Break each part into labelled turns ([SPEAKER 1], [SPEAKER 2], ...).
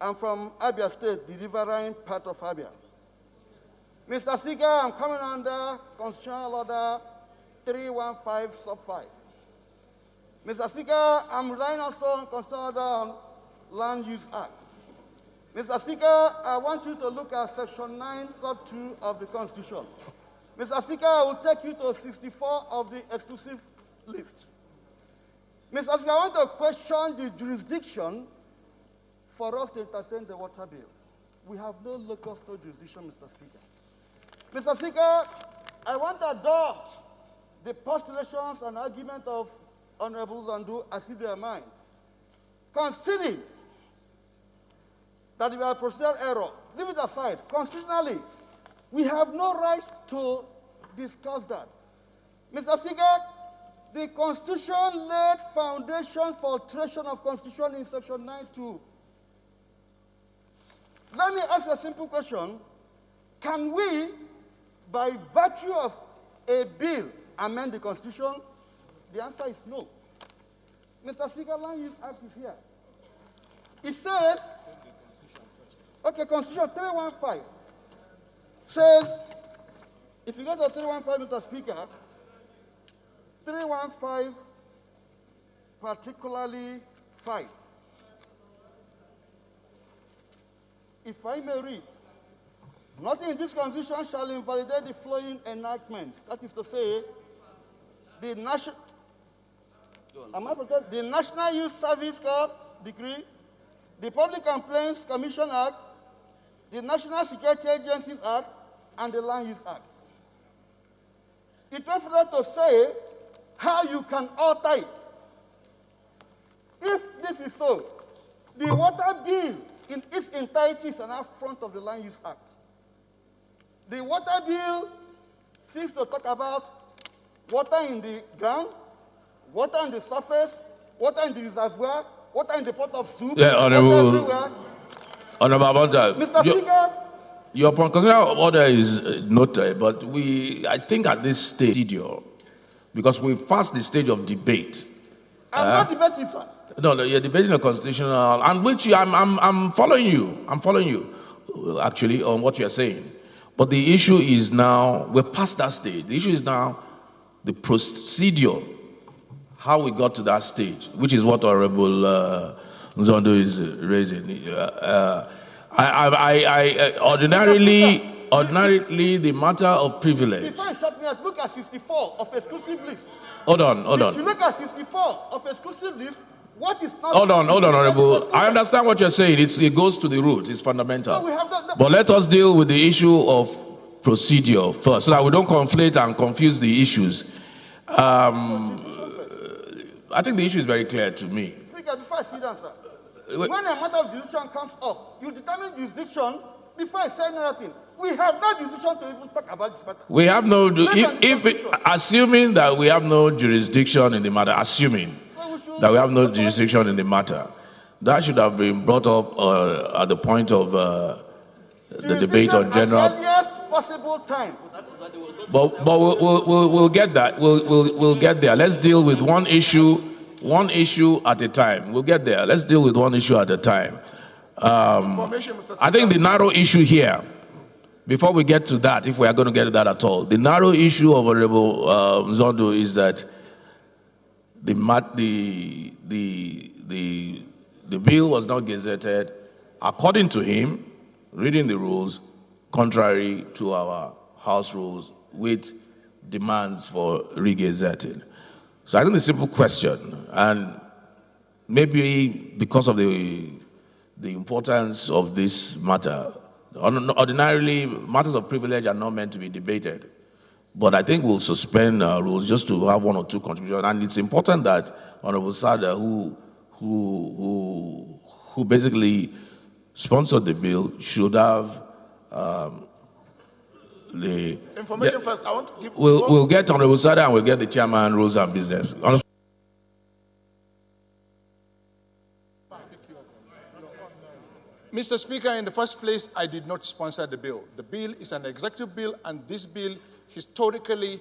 [SPEAKER 1] I'm from Abia State, the riverine part of Abia. Mr. Speaker, I'm coming under Constitutional Order 315 sub 5. Mr. Speaker, I'm relying also on Constitutional Order on Land Use Act. Mr. Speaker, I want you to look at Section 9 sub 2 of the Constitution. Mr. Speaker, I will take you to 64 of the exclusive list. Mr. Speaker, I want to question the jurisdiction for us to entertain the water bill. We have no locus to jurisdiction, Mr. Speaker. Mr. Speaker, I want to adopt the postulations and argument of Honorable Zandu as if they are mine. Considering that we have procedural error, leave it aside. Constitutionally, we have no right to discuss that. Mr. Speaker, the Constitution laid foundation for alteration of Constitution in Section 9.2. Let me ask a simple question. Can we, by virtue of a bill, amend the Constitution? The answer is no. Mr. Speaker, Land Use Act is here. It says, okay, Constitution 315 says, if you go to 315, Mr. Speaker, 315, particularly 5. If I may read, nothing in this Constitution shall invalidate the following enactments. That is to say, the National Youth Service Corps Decree, the Public Complaints Commission Act, the National Security Agencies Act, and the Land Use Act. It went further to say how you can alter it. If this is so, the water bill in its entirety is an affront of the Land Use Act. The water bill seems to talk about water in the ground, water on the surface, water in the reservoir, water in the pot of soup,
[SPEAKER 2] yeah, Honorable Abonta,
[SPEAKER 1] Mr. Speaker,
[SPEAKER 2] your constitutional order is noted, but I think at this stage, because we've passed the stage of debate.
[SPEAKER 1] I'm not debating, sir.
[SPEAKER 2] No, you're debating the constitutional, and which I'm following you. I'm following you, actually, on what you're saying. But the issue is now, we're past that stage. The issue is now the procedure, how we got to that stage, which is what Honorable Zondo is raising. Ordinarily, the matter of privilege.
[SPEAKER 1] Before you shut me up, look at 64 of exclusive list.
[SPEAKER 2] Hold on.
[SPEAKER 1] If you look at 64 of exclusive list, what is not...
[SPEAKER 2] Hold on, Honorable. I understand what you're saying. It goes to the root. It's fundamental.
[SPEAKER 1] No,
[SPEAKER 2] but let us deal with the issue of procedure first, so that we don't conflate and confuse the issues. I think the issue is very clear to me.
[SPEAKER 1] Speaker, before I sit down, sir, when a matter of jurisdiction comes up, you determine jurisdiction before I say anything. We have no jurisdiction to even talk about this matter.
[SPEAKER 2] We have no... assuming that we have no jurisdiction in the matter, that we have no jurisdiction in the matter, that should have been brought up at the point of the debate on general...
[SPEAKER 1] At the earliest possible time.
[SPEAKER 2] But we'll get that. We'll get there. Let's deal with one issue at a time. We'll get there. Let's deal with one issue at a time. I think the narrow issue here, before we get to that, if we are going to get to that at all, the narrow issue of Honorable Zondo is that the bill was not gazetted, according to him, reading the rules, contrary to our House rules, with demands for re-gazetting. So I think the simple question, and maybe because of the importance of this matter, ordinarily matters of privilege are not meant to be debated. But I think we'll suspend rules just to have one or two contributions. And it's important that Honorable Sada, who basically sponsored the bill, should have the
[SPEAKER 3] information first. I want to give.
[SPEAKER 2] We'll get Honorable Sada and we'll get the chairman rules and business.
[SPEAKER 3] Mr. Speaker, in the first place, I did not sponsor the bill. The bill is an executive bill, and this bill, historically,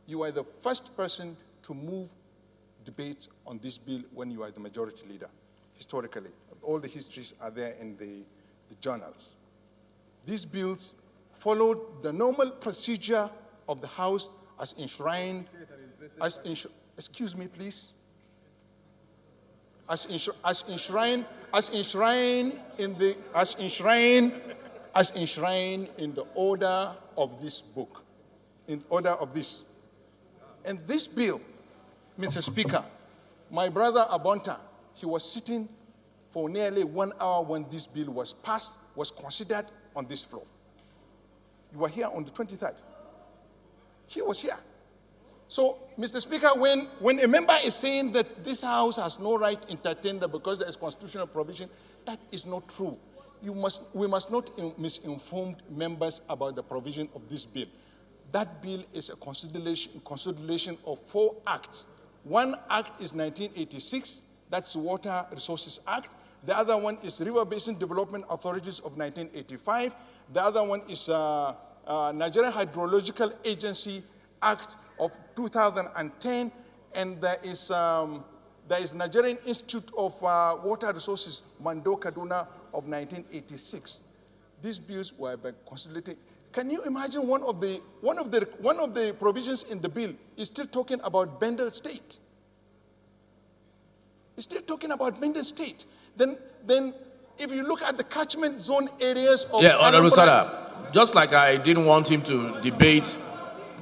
[SPEAKER 3] you are the first person to move debate on this bill when you are the majority leader, historically. all the histories are there in the journals. These bills followed the normal procedure of the House as enshrined, excuse me, please. As enshrined in the order of this book, in order of this. And this bill, Mr. Speaker, my brother Abonta, he was sitting for nearly 1 hour when this bill was passed, was considered on this floor. You were here on the 23rd. He was here. So, Mr. Speaker, when a member is saying that this House has no right to entertain that because there is constitutional provision, that is not true. We must not misinform members about the provision of this bill. That bill is a consolidation of 4 acts. One act is 1986, that's the Water Resources Act. The other one is River Basin Development Authorities of 1985. The other one is Nigerian Hydrological Agency Act of 2010, and there is Nigerian Institute of Water Resources, Mando Kaduna, of 1986. These bills were consolidated. Can you imagine one of the provisions in the bill is still talking about Bendel State? It's still talking about Bendel State. Then if you look at the catchment zone areas of
[SPEAKER 2] Honorable Sada, just like I didn't want him to debate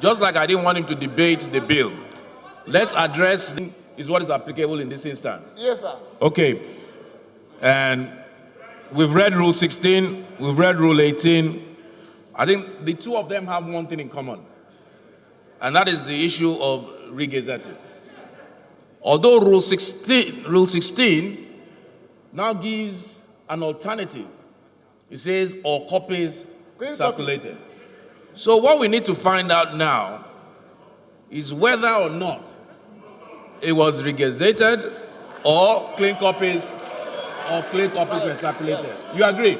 [SPEAKER 2] the bill, let's address is what is applicable in this instance.
[SPEAKER 3] Yes, sir.
[SPEAKER 2] Okay. And we've read Rule 16, we've read Rule 18. I think the two of them have one thing in common, and that is the issue of re-gazetting. Although Rule 16 now gives an alternative. It says, all copies circulated. So what we need to find out now is whether or not it was re-gazetted or clean copies were circulated. Yes. You agree?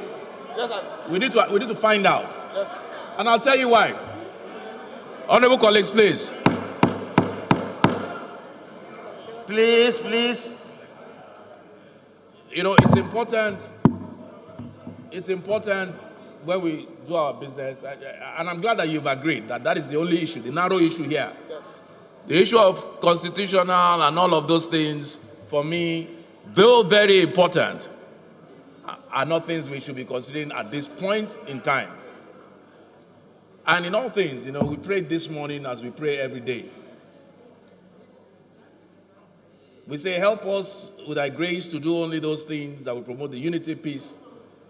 [SPEAKER 3] Yes, sir.
[SPEAKER 2] We need to find out.
[SPEAKER 3] Yes.
[SPEAKER 2] And I'll tell you why. Honorable colleagues, please.
[SPEAKER 4] Please.
[SPEAKER 2] You know, it's important when we do our business, and I'm glad that you've agreed that is the only issue, the narrow issue here.
[SPEAKER 3] Yes.
[SPEAKER 2] The issue of constitutional and all of those things, for me, though very important, are not things we should be considering at this point in time. And in all things, you know, we prayed this morning as we pray every day. We say, help us with thy grace to do only those things that will promote the unity, peace,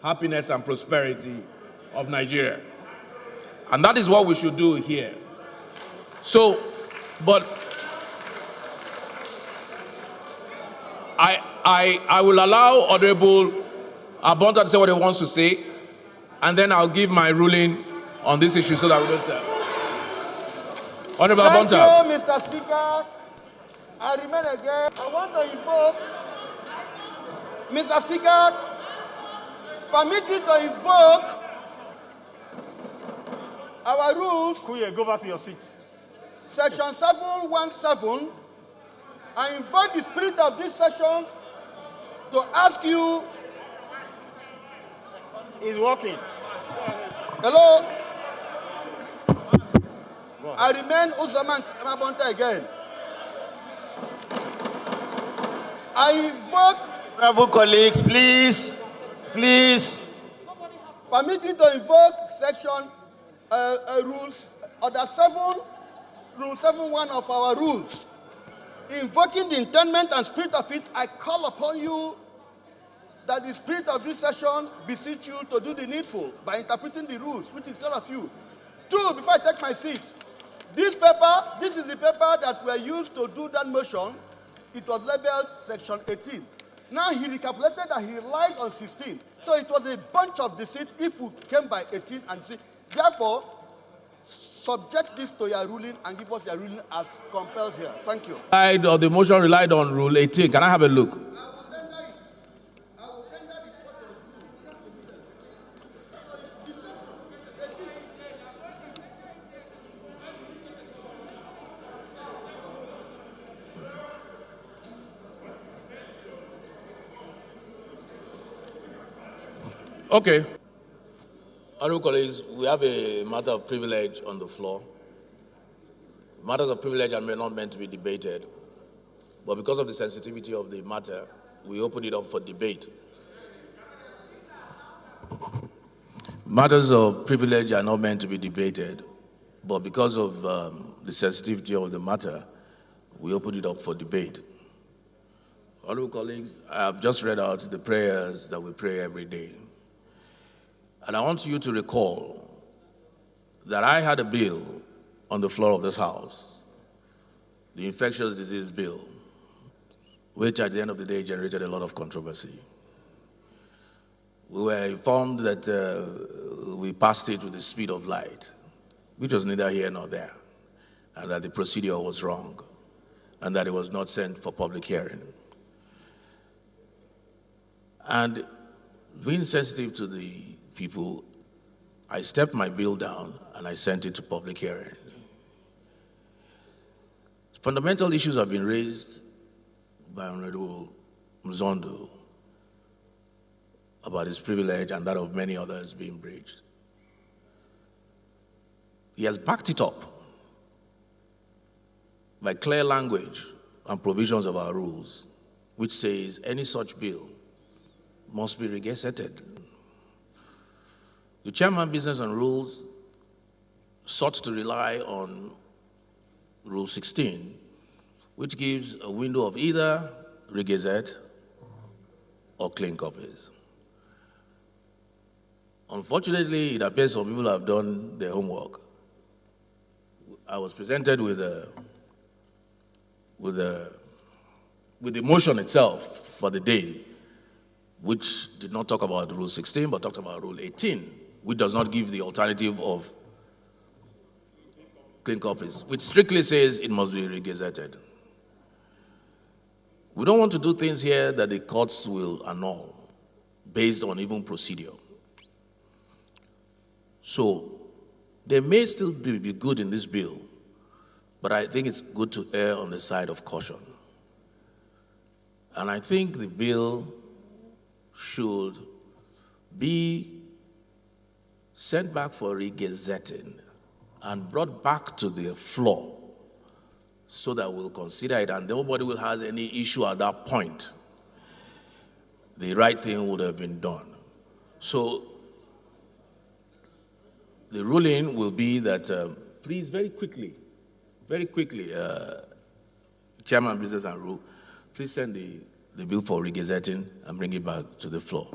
[SPEAKER 2] happiness, and prosperity of Nigeria. And that is what we should do here. So, but I will allow Honorable Abonta to say what he wants to say, and then I'll give my ruling on this issue so that we don't tell. Honorable Abonta.
[SPEAKER 1] Thank you, Mr. Speaker. I remain again. I want to invoke, Mr. Speaker, permit me to invoke our rules.
[SPEAKER 4] Kuye, go back to your seat.
[SPEAKER 1] Section 717. I invite the spirit of this session to ask you.
[SPEAKER 4] He's working.
[SPEAKER 1] Hello. I remain Uzoma Abonta again. I invoke.
[SPEAKER 4] Honorable colleagues, please.
[SPEAKER 1] Permit me to invoke section rules, order 7, rule 7.1 of our rules. Invoking the intendment and spirit of it, I call upon you that the spirit of this session beseech you to do the needful by interpreting the rules, which is all of you. 2, before I take my seat, this is the paper that were used to do that motion. It was labeled section 18. Now he recalculated that he relied on 16. So it was a bunch of deceit if we came by 18 and see. Therefore, subject this to your ruling and give us your ruling as compelled here. Thank you.
[SPEAKER 2] The motion relied on Rule 18. Can I have a look?
[SPEAKER 1] I will tender the court of rule.
[SPEAKER 2] Okay. Honorable colleagues, we have a matter of privilege on the floor. Matters of privilege are not meant to be debated, but because of the sensitivity of the matter, we open it up for debate. Matters of privilege are not meant to be debated, but because of the sensitivity of the matter, we open it up for debate. Honorable colleagues, I have just read out the prayers that we pray every day. And I want you to recall that I had a bill on the floor of this House, the infectious disease bill, which at the end of the day generated a lot of controversy. We were informed that we passed it with the speed of light, which was neither here nor there, and that the procedure was wrong, and that it was not sent for public hearing. And being sensitive to the people, I stepped my bill down and I sent it to public hearing. Fundamental issues have been raised by Honorable Mzondo about his privilege and that of many others being breached. He has backed it up by clear language and provisions of our rules, which says any such bill must be re-gazetted. The chairman business and rules sought to rely on Rule 16, which gives a window of either re-gazette or clean copies. Unfortunately, it appears some people have done their homework. I was presented with the motion itself for the day, which did not talk about Rule 16, but talked about Rule 18, which does not give the alternative of clean copies, which strictly says it must be re-gazetted. We don't want to do things here that the courts will annul based on even procedure. So there may still be good in this bill, but I think it's good to err on the side of caution. And I think the bill should be sent back for re-gazetting and brought back to the floor so that we'll consider it and nobody will have any issue at that point. The right thing would have been done. So the ruling will be that, please, very quickly, Chairman Business and Rule, please send the bill for re-gazetting and bring it back to the floor.